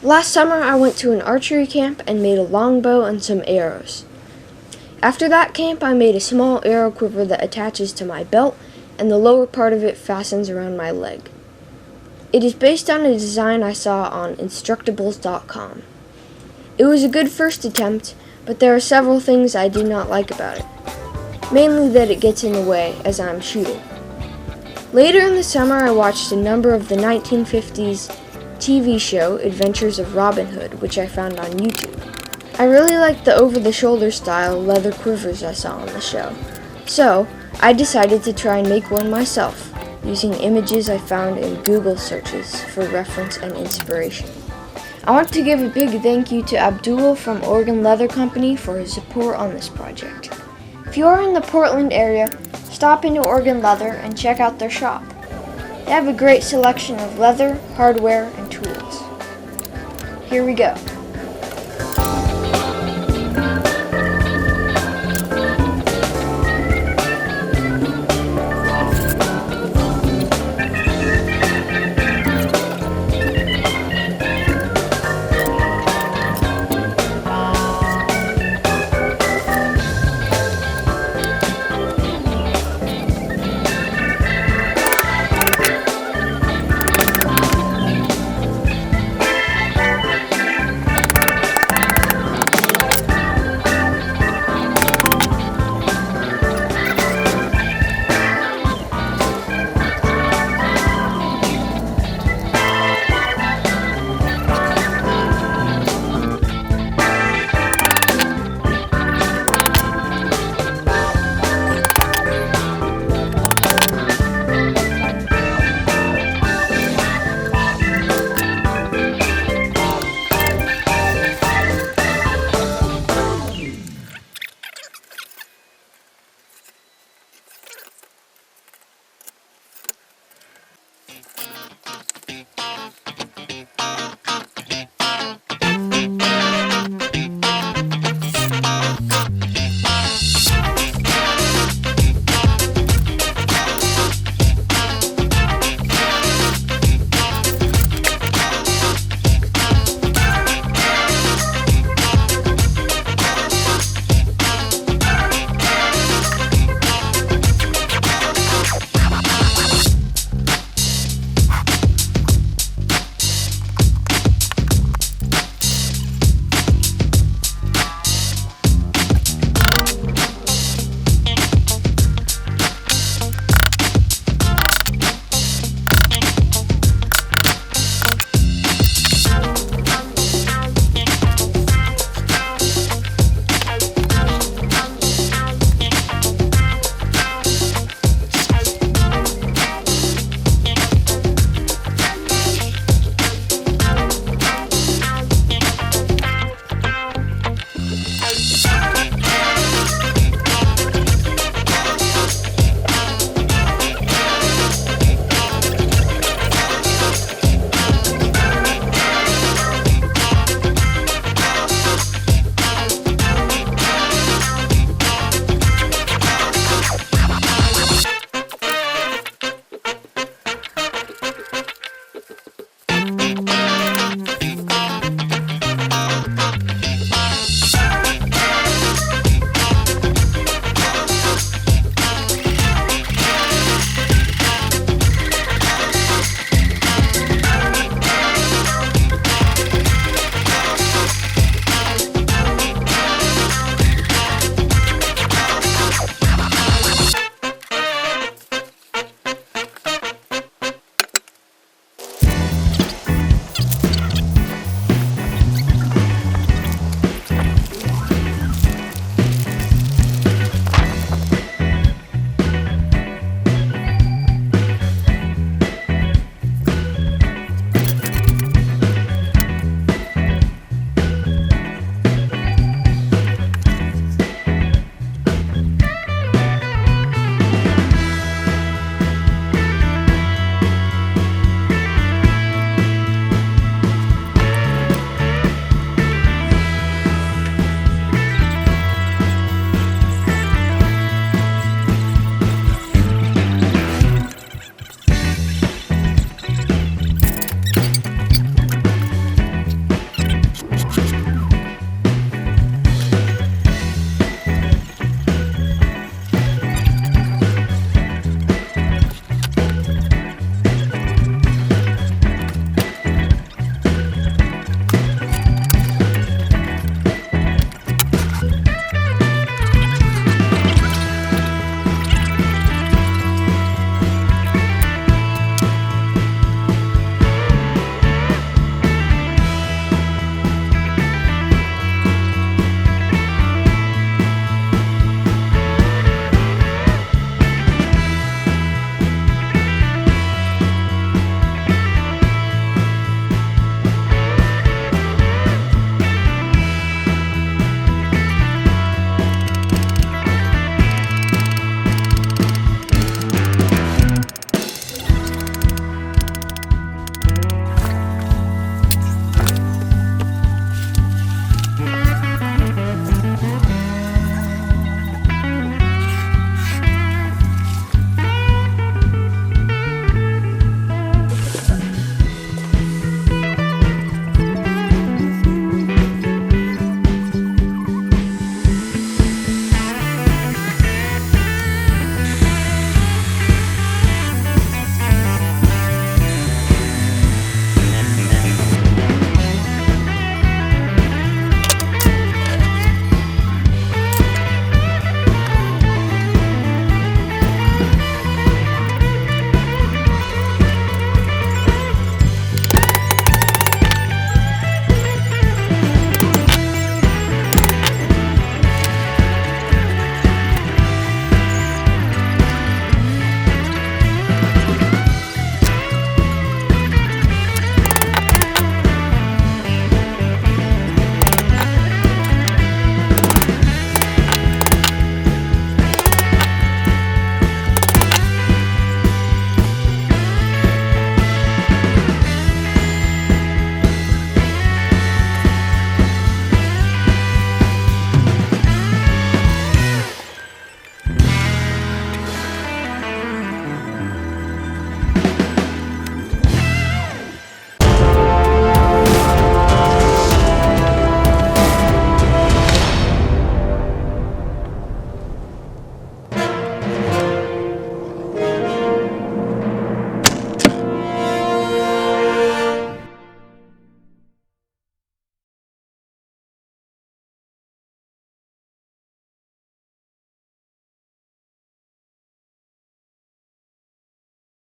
Last summer I went to an archery camp and made a longbow and some arrows. After that camp I made a small arrow quiver that attaches to my belt and the lower part of it fastens around my leg. It is based on a design I saw on Instructables.com. It was a good first attempt, but there are several things I do not like about it. Mainly that it gets in the way as I'm shooting. Later in the summer I watched a number of the 1950s TV show Adventures of Robin Hood, which I found on YouTube. I really liked the over-the-shoulder style leather quivers I saw on the show, so I decided to try and make one myself, using images I found in Google searches for reference and inspiration. I want to give a big thank you to Abdul from Oregon Leather Company for his support on this project. If you are in the Portland area, stop into Oregon Leather and check out their shop. They have a great selection of leather, hardware, and tools. Here we go.